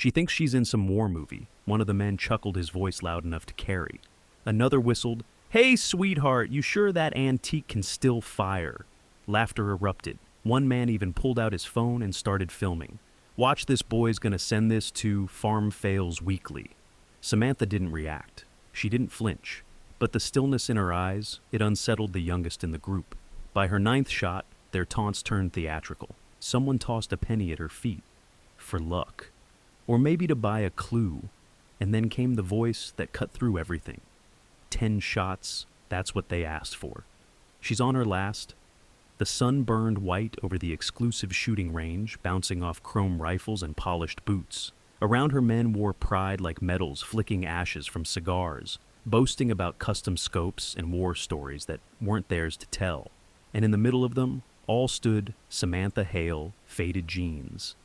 She thinks she's in some war movie. One of the men chuckled, his voice loud enough to carry. Another whistled, "Hey, sweetheart, you sure that antique can still fire?" Laughter erupted. One man even pulled out his phone and started filming. "Watch this, boy's gonna send this to Farm Fails Weekly." Samantha didn't react. She didn't flinch. But the stillness in her eyes, it unsettled the youngest in the group. By her ninth shot, their taunts turned theatrical. Someone tossed a penny at her feet. For luck. Or maybe to buy a clue. And then came the voice that cut through everything. 10 shots, that's what they asked for. She's on her last. The sun burned white over the exclusive shooting range, bouncing off chrome rifles and polished boots. Around her, men wore pride like medals flicking ashes from cigars, boasting about custom scopes and war stories that weren't theirs to tell. And in the middle of them, all stood Samantha Hale, faded jeans.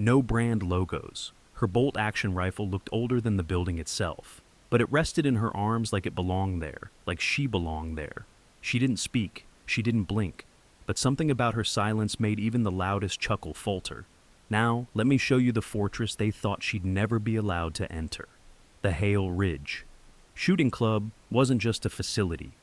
No brand logos. Her bolt-action rifle looked older than the building itself, but it rested in her arms like it belonged there, like she belonged there. She didn't speak, she didn't blink, but something about her silence made even the loudest chuckle falter. Now, let me show you the fortress they thought she'd never be allowed to enter. The Hale Ridge. Shooting Club wasn't just a facility.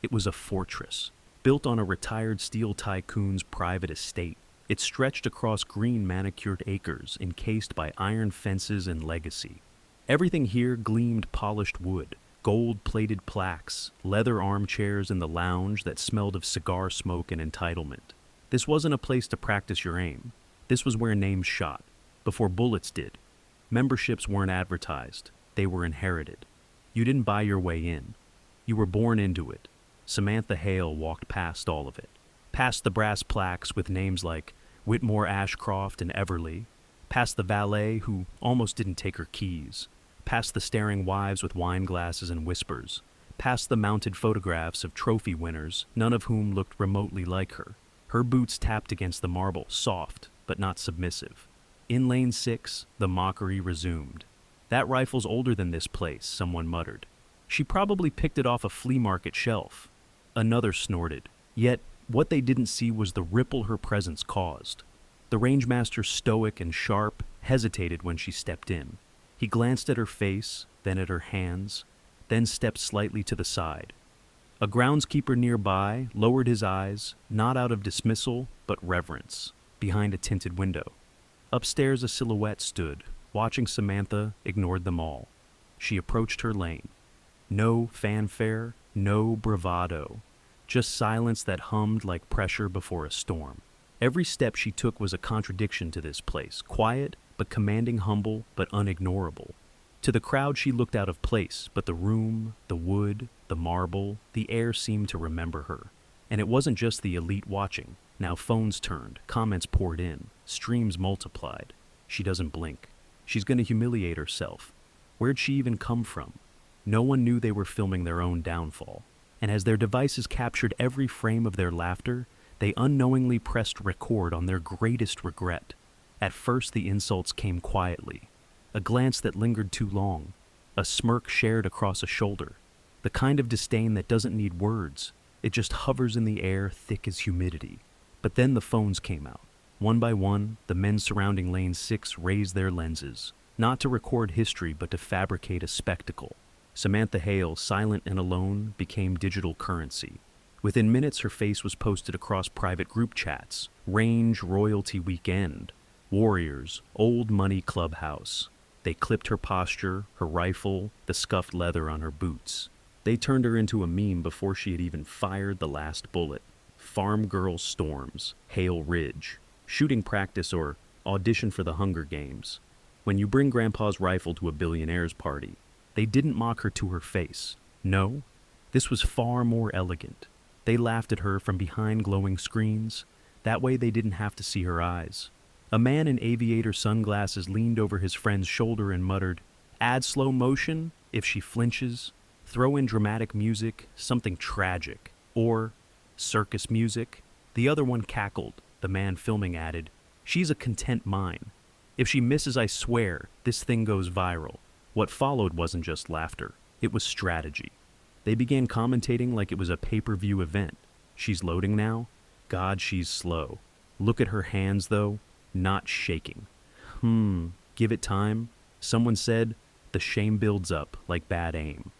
It was a fortress, built on a retired steel tycoon's private estate. It stretched across green manicured acres encased by iron fences and legacy. Everything here gleamed polished wood, gold-plated plaques, leather armchairs in the lounge that smelled of cigar smoke and entitlement. This wasn't a place to practice your aim. This was where names shot, before bullets did. Memberships weren't advertised. They were inherited. You didn't buy your way in. You were born into it. Samantha Hale walked past all of it. Past the brass plaques with names like Whitmore Ashcroft and Everly. Past the valet who almost didn't take her keys. Past the staring wives with wine glasses and whispers. Past the mounted photographs of trophy winners, none of whom looked remotely like her. Her boots tapped against the marble, soft, but not submissive. In lane 6, the mockery resumed. "That rifle's older than this place," someone muttered. "She probably picked it off a flea market shelf." Another snorted. Yet, what they didn't see was the ripple her presence caused. The rangemaster, stoic and sharp, hesitated when she stepped in. He glanced at her face, then at her hands, then stepped slightly to the side. A groundskeeper nearby lowered his eyes, not out of dismissal, but reverence, behind a tinted window. Upstairs, a silhouette stood, watching Samantha, ignored them all. She approached her lane. No fanfare, no bravado, just silence that hummed like pressure before a storm. Every step she took was a contradiction to this place, quiet but commanding, humble but unignorable. To the crowd she looked out of place, but the room, the wood, the marble, the air seemed to remember her. And it wasn't just the elite watching. Now phones turned, comments poured in, streams multiplied. She doesn't blink. She's going to humiliate herself. Where'd she even come from? No one knew they were filming their own downfall. And as their devices captured every frame of their laughter, they unknowingly pressed record on their greatest regret. At first the insults came quietly. A glance that lingered too long. A smirk shared across a shoulder. The kind of disdain that doesn't need words. It just hovers in the air, thick as humidity. But then the phones came out. One by one, the men surrounding lane 6 raised their lenses. Not to record history, but to fabricate a spectacle. Samantha Hale, silent and alone, became digital currency. Within minutes, her face was posted across private group chats. Range Royalty Weekend. Warriors, Old Money Clubhouse. They clipped her posture, her rifle, the scuffed leather on her boots. They turned her into a meme before she had even fired the last bullet. Farm Girl Storms, Hale Ridge. Shooting practice or audition for the Hunger Games. When you bring Grandpa's rifle to a billionaire's party. They didn't mock her to her face. No, this was far more elegant. They laughed at her from behind glowing screens. That way they didn't have to see her eyes. A man in aviator sunglasses leaned over his friend's shoulder and muttered, "Add slow motion if she flinches. Throw in dramatic music, something tragic. Or circus music." The other one cackled. The man filming added, "She's a content mine. If she misses, I swear, this thing goes viral." What followed wasn't just laughter. It was strategy. They began commentating like it was a pay-per-view event. "She's loading now? God, she's slow. Look at her hands, though. Not shaking. Give it time. Someone said, the shame builds up like bad aim.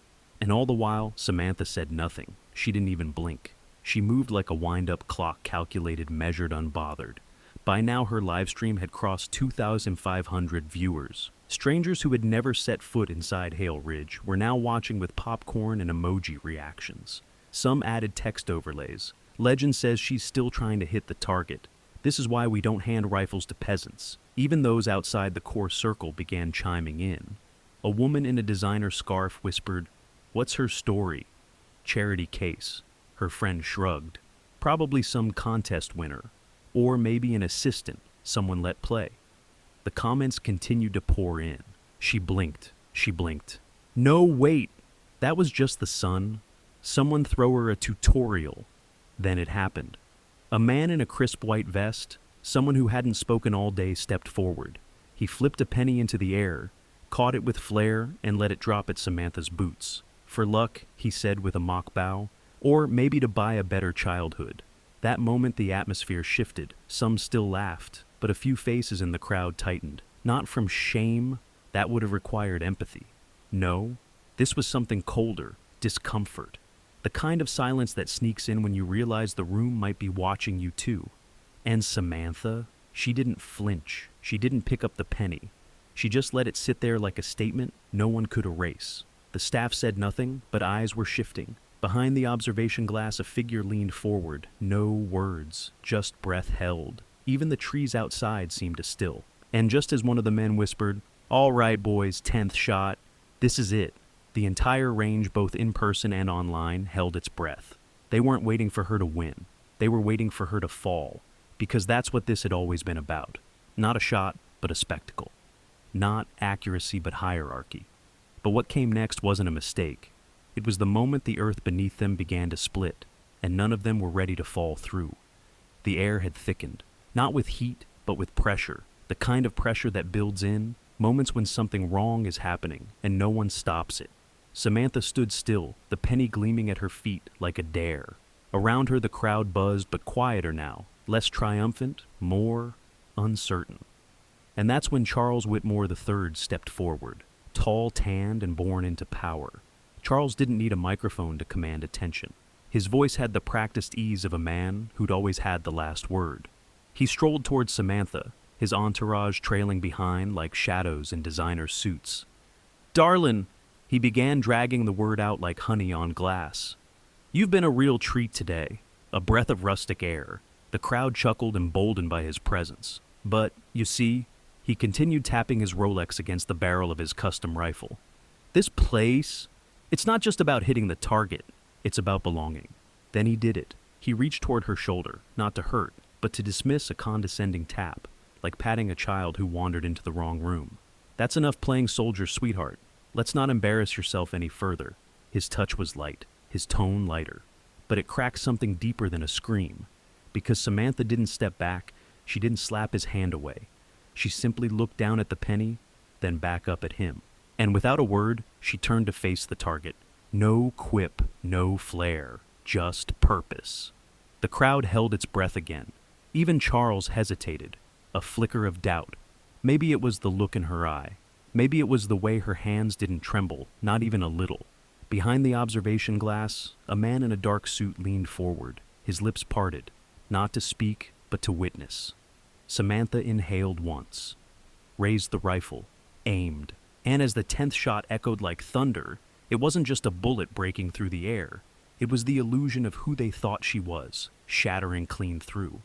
And all the while, Samantha said nothing. She didn't even blink. She moved like a wind-up clock, calculated, measured, unbothered. By now, her livestream had crossed 2,500 viewers. Strangers who had never set foot inside Hale Ridge were now watching with popcorn and emoji reactions. Some added text overlays. Legend says she's still trying to hit the target. This is why we don't hand rifles to peasants. Even those outside the core circle began chiming in. A woman in a designer scarf whispered, "What's her story?" Charity case. Her friend shrugged. Probably some contest winner. Or maybe an assistant someone let play. The comments continued to pour in. She blinked. She blinked. No, wait! That was just the sun. Someone throw her a tutorial. Then it happened. A man in a crisp white vest, someone who hadn't spoken all day, stepped forward. He flipped a penny into the air, caught it with flair, and let it drop at Samantha's boots. For luck, he said with a mock bow, or maybe to buy a better childhood. That moment the atmosphere shifted. Some still laughed, but a few faces in the crowd tightened. Not from shame, that would have required empathy. No, this was something colder, discomfort. The kind of silence that sneaks in when you realize the room might be watching you too. And Samantha, she didn't flinch. She didn't pick up the penny. She just let it sit there like a statement no one could erase. The staff said nothing, but eyes were shifting. Behind the observation glass, a figure leaned forward. No words, just breath held. Even the trees outside seemed to still. And just as one of the men whispered, "All right, boys, 10th shot. This is it." The entire range, both in person and online, held its breath. They weren't waiting for her to win. They were waiting for her to fall. Because that's what this had always been about. Not a shot, but a spectacle. Not accuracy, but hierarchy. But what came next wasn't a mistake. It was the moment the earth beneath them began to split, and none of them were ready to fall through. The air had thickened, not with heat, but with pressure, the kind of pressure that builds in moments when something wrong is happening and no one stops it. Samantha stood still, the penny gleaming at her feet like a dare. Around her the crowd buzzed, but quieter now, less triumphant, more uncertain. And that's when Charles Whitmore III stepped forward, tall, tanned, and born into power. Charles didn't need a microphone to command attention. His voice had the practiced ease of a man who'd always had the last word. He strolled towards Samantha, his entourage trailing behind like shadows in designer suits. "Darlin'," he began, dragging the word out like honey on glass. "You've been a real treat today, a breath of rustic air." The crowd chuckled, emboldened by his presence. "But, you see," he continued, tapping his Rolex against the barrel of his custom rifle, "this place, it's not just about hitting the target, it's about belonging." Then he did it. He reached toward her shoulder, not to hurt, but to dismiss a condescending tap, like patting a child who wandered into the wrong room. "That's enough playing soldier, sweetheart. Let's not embarrass yourself any further." His touch was light, his tone lighter, but it cracked something deeper than a scream. Because Samantha didn't step back, she didn't slap his hand away. She simply looked down at the penny, then back up at him. And without a word, she turned to face the target. No quip, no flair, just purpose. The crowd held its breath again. Even Charles hesitated, a flicker of doubt. Maybe it was the look in her eye. Maybe it was the way her hands didn't tremble, not even a little. Behind the observation glass, a man in a dark suit leaned forward, his lips parted, not to speak, but to witness. Samantha inhaled once, raised the rifle, aimed, and as the 10th shot echoed like thunder, it wasn't just a bullet breaking through the air. It was the illusion of who they thought she was, shattering clean through.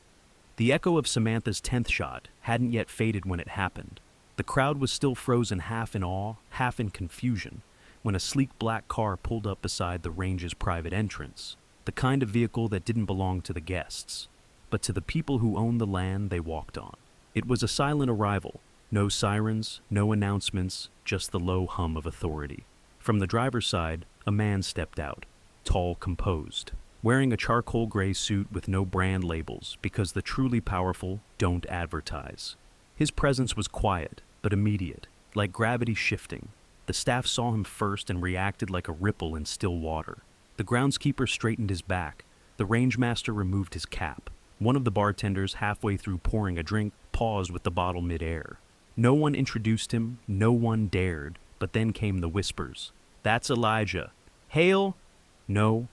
The echo of Samantha's 10th shot hadn't yet faded when it happened. The crowd was still frozen, half in awe, half in confusion, when a sleek black car pulled up beside the range's private entrance, the kind of vehicle that didn't belong to the guests, but to the people who owned the land they walked on. It was a silent arrival, no sirens, no announcements, just the low hum of authority. From the driver's side, a man stepped out, tall, composed, wearing a charcoal gray suit with no brand labels because the truly powerful don't advertise. His presence was quiet, but immediate, like gravity shifting. The staff saw him first and reacted like a ripple in still water. The groundskeeper straightened his back. The rangemaster removed his cap. One of the bartenders, halfway through pouring a drink, paused with the bottle mid-air. No one introduced him, no one dared, but then came the whispers. "That's Elijah." "Hale?" "No,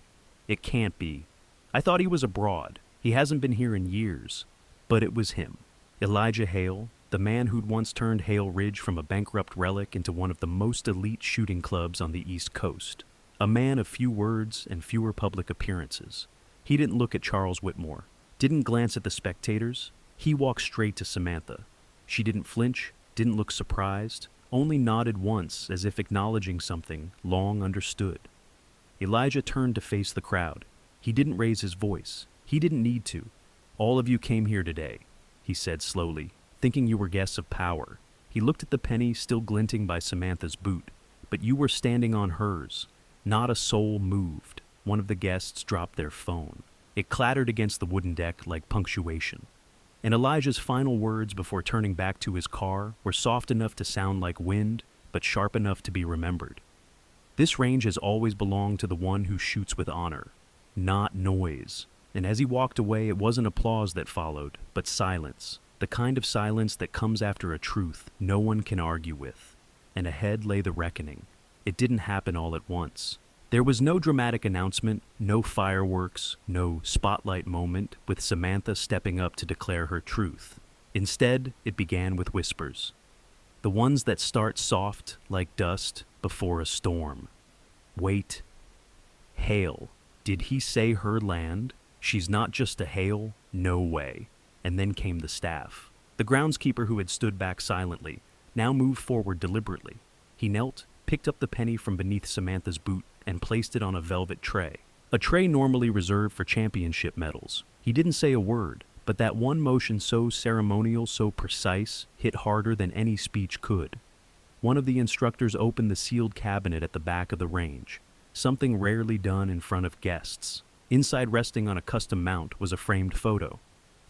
it can't be. I thought he was abroad. He hasn't been here in years." But it was him. Elijah Hale, the man who'd once turned Hale Ridge from a bankrupt relic into one of the most elite shooting clubs on the East Coast. A man of few words and fewer public appearances. He didn't look at Charles Whitmore, didn't glance at the spectators. He walked straight to Samantha. She didn't flinch, didn't look surprised, only nodded once as if acknowledging something long understood. Elijah turned to face the crowd. He didn't raise his voice. He didn't need to. "All of you came here today," he said slowly, "thinking you were guests of power." He looked at the penny still glinting by Samantha's boot. "But you were standing on hers." Not a soul moved. One of the guests dropped their phone. It clattered against the wooden deck like punctuation. And Elijah's final words before turning back to his car were soft enough to sound like wind, but sharp enough to be remembered. "This range has always belonged to the one who shoots with honor, not noise." And as he walked away, it wasn't applause that followed, but silence. The kind of silence that comes after a truth no one can argue with. And ahead lay the reckoning. It didn't happen all at once. There was no dramatic announcement, no fireworks, no spotlight moment with Samantha stepping up to declare her truth. Instead, it began with whispers. The ones that start soft, like dust, before a storm. "Wait. Hale. Did he say her land? She's not just a Hale? No way." And then came the staff. The groundskeeper who had stood back silently now moved forward deliberately. He knelt, picked up the penny from beneath Samantha's boot, and placed it on a velvet tray. A tray normally reserved for championship medals. He didn't say a word, but that one motion so ceremonial, so precise, hit harder than any speech could. One of the instructors opened the sealed cabinet at the back of the range, something rarely done in front of guests. Inside, resting on a custom mount, was a framed photo.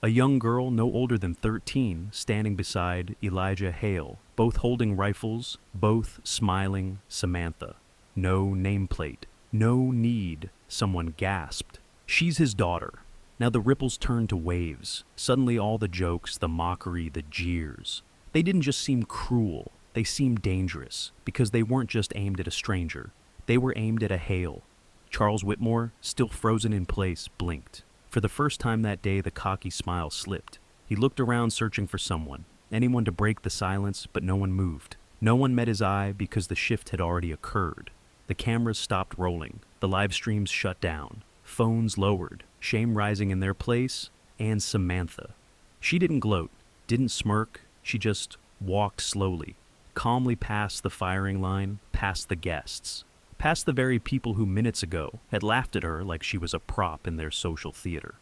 A young girl no older than 13 standing beside Elijah Hale, both holding rifles, both smiling Samantha. No nameplate. No need, someone gasped. "She's his daughter." Now the ripples turned to waves. Suddenly all the jokes, the mockery, the jeers. They didn't just seem cruel, they seemed dangerous, because they weren't just aimed at a stranger. They were aimed at a Hale. Charles Whitmore, still frozen in place, blinked. For the first time that day, the cocky smile slipped. He looked around searching for someone, anyone to break the silence, but no one moved. No one met his eye because the shift had already occurred. The cameras stopped rolling, the live streams shut down, phones lowered, shame rising in their place, and Samantha. She didn't gloat, didn't smirk, she just walked slowly, calmly past the firing line, past the guests, past the very people who minutes ago had laughed at her like she was a prop in their social theater.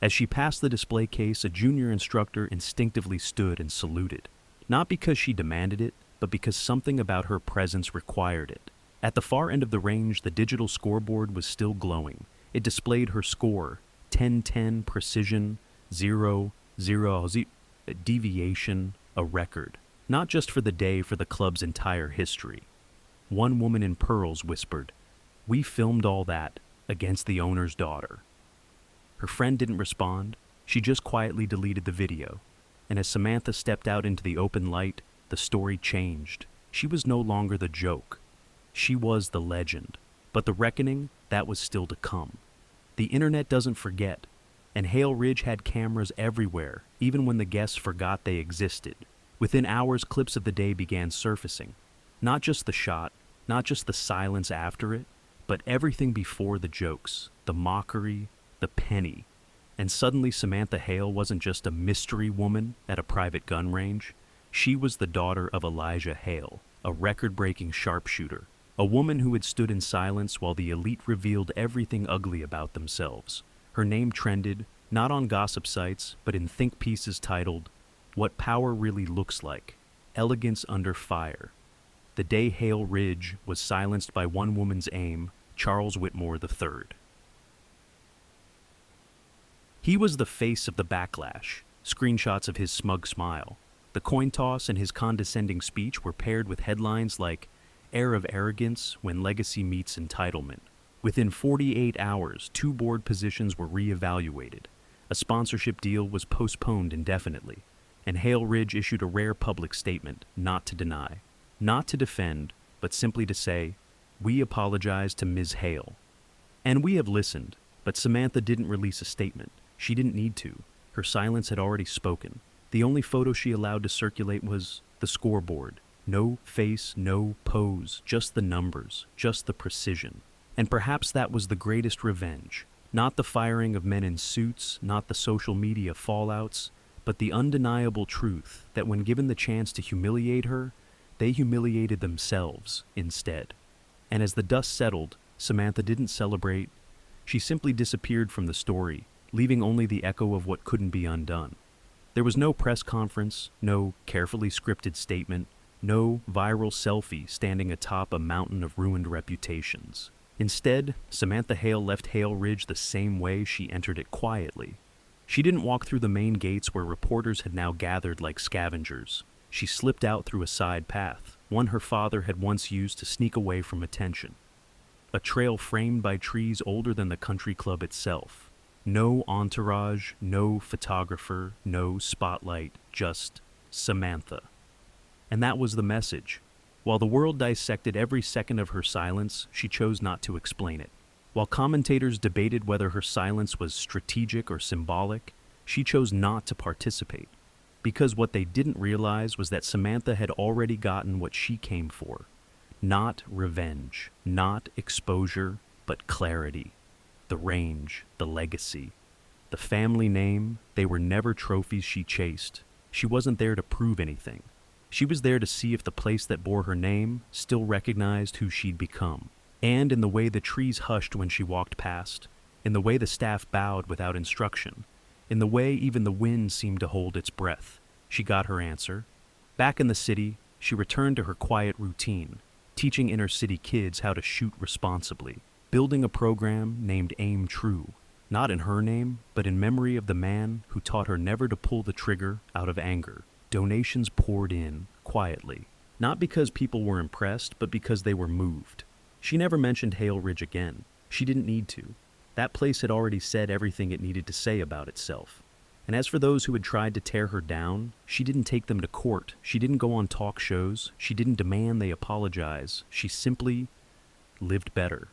As she passed the display case, a junior instructor instinctively stood and saluted, not because she demanded it, but because something about her presence required it. At the far end of the range, the digital scoreboard was still glowing. It displayed her score, 10-10, precision, 0-0, deviation, a record. Not just for the day, for the club's entire history. One woman in pearls whispered, "We filmed all that against the owner's daughter." Her friend didn't respond. She just quietly deleted the video. And as Samantha stepped out into the open light, the story changed. She was no longer the joke. She was the legend. But the reckoning, that was still to come. The internet doesn't forget, and Hale Ridge had cameras everywhere, even when the guests forgot they existed. Within hours, clips of the day began surfacing. Not just the shot, not just the silence after it, but everything before the jokes, the mockery, the penny. And suddenly Samantha Hale wasn't just a mystery woman at a private gun range. She was the daughter of Elijah Hale, a record-breaking sharpshooter, a woman who had stood in silence while the elite revealed everything ugly about themselves. Her name trended, not on gossip sites, but in think pieces titled, "What Power Really Looks Like, Elegance Under Fire." The day Hale Ridge was silenced by one woman's aim, Charles Whitmore III. He was the face of the backlash, screenshots of his smug smile. The coin toss and his condescending speech were paired with headlines like, "Air of Arrogance When Legacy Meets Entitlement." Within 48 hours, 2 board positions were reevaluated. A sponsorship deal was postponed indefinitely. and Hale Ridge issued a rare public statement not to deny, not to defend, but simply to say, "We apologize to Ms. Hale." And we have listened, but Samantha didn't release a statement. She didn't need to. Her silence had already spoken. The only photo she allowed to circulate was the scoreboard. No face, no pose, just the numbers, just the precision. And perhaps that was the greatest revenge. Not the firing of men in suits, not the social media fallouts, but the undeniable truth that when given the chance to humiliate her, they humiliated themselves instead. And as the dust settled, Samantha didn't celebrate. She simply disappeared from the story, leaving only the echo of what couldn't be undone. There was no press conference, no carefully scripted statement, no viral selfie standing atop a mountain of ruined reputations. Instead, Samantha Hale left Hale Ridge the same way she entered it, quietly. She didn't walk through the main gates where reporters had now gathered like scavengers. She slipped out through a side path, one her father had once used to sneak away from attention. A trail framed by trees older than the country club itself. No entourage, no photographer, no spotlight, just Samantha. And that was the message. While the world dissected every second of her silence, she chose not to explain it. While commentators debated whether her silence was strategic or symbolic, she chose not to participate. Because what they didn't realize was that Samantha had already gotten what she came for. Not revenge, not exposure, but clarity. The range, the legacy, the family name, they were never trophies she chased. She wasn't there to prove anything. She was there to see if the place that bore her name still recognized who she'd become. And in the way the trees hushed when she walked past, in the way the staff bowed without instruction, in the way even the wind seemed to hold its breath, she got her answer. Back in the city, she returned to her quiet routine, teaching inner-city kids how to shoot responsibly, building a program named Aim True, not in her name, but in memory of the man who taught her never to pull the trigger out of anger. Donations poured in, quietly, not because people were impressed, but because they were moved. She never mentioned Hale Ridge again. She didn't need to. That place had already said everything it needed to say about itself. And as for those who had tried to tear her down, she didn't take them to court. She didn't go on talk shows. She didn't demand they apologize. She simply lived better.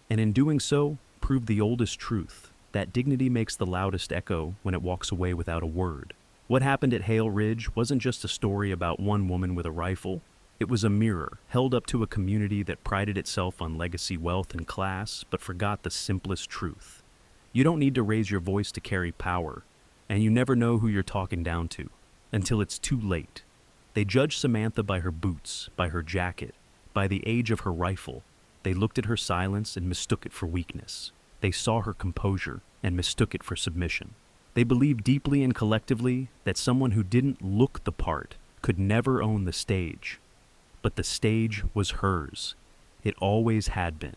And in doing so, proved the oldest truth, that dignity makes the loudest echo when it walks away without a word. What happened at Hale Ridge wasn't just a story about one woman with a rifle. It was a mirror held up to a community that prided itself on legacy, wealth, and class, but forgot the simplest truth. You don't need to raise your voice to carry power. And you never know who you're talking down to, until it's too late. They judged Samantha by her boots, by her jacket, by the age of her rifle. They looked at her silence and mistook it for weakness. They saw her composure and mistook it for submission. They believed deeply and collectively that someone who didn't look the part could never own the stage. But the stage was hers. It always had been.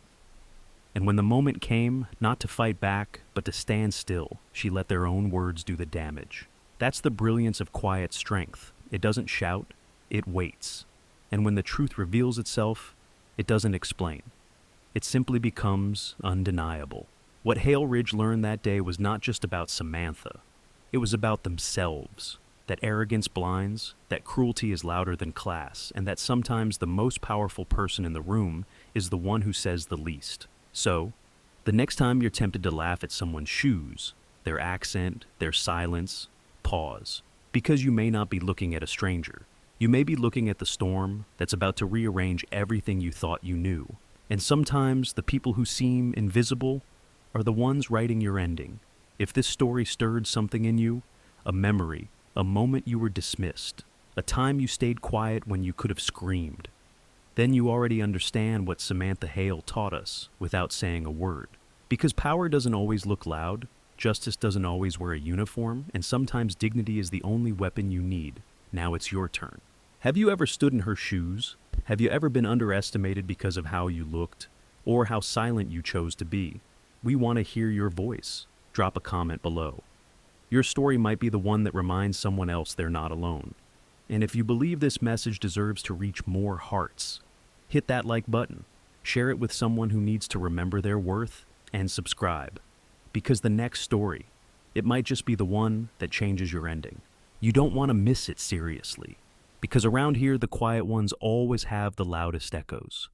And when the moment came, not to fight back, but to stand still, she let their own words do the damage. That's the brilliance of quiet strength. It doesn't shout, it waits. And when the truth reveals itself, it doesn't explain. It simply becomes undeniable. What Hale Ridge learned that day was not just about Samantha. It was about themselves. That arrogance blinds, that cruelty is louder than class, and that sometimes the most powerful person in the room is the one who says the least. So, the next time you're tempted to laugh at someone's shoes, their accent, their silence, pause. Because you may not be looking at a stranger. You may be looking at the storm that's about to rearrange everything you thought you knew. And sometimes the people who seem invisible are the ones writing your ending. If this story stirred something in you, a memory, a moment you were dismissed, a time you stayed quiet when you could have screamed, then you already understand what Samantha Hale taught us without saying a word. Because power doesn't always look loud, justice doesn't always wear a uniform, and sometimes dignity is the only weapon you need. Now it's your turn. Have you ever stood in her shoes? Have you ever been underestimated because of how you looked, or how silent you chose to be? We want to hear your voice. Drop a comment below. Your story might be the one that reminds someone else they're not alone. And if you believe this message deserves to reach more hearts, hit that like button, share it with someone who needs to remember their worth, and subscribe. Because the next story, it might just be the one that changes your ending. You don't want to miss it seriously, because around here the quiet ones always have the loudest echoes.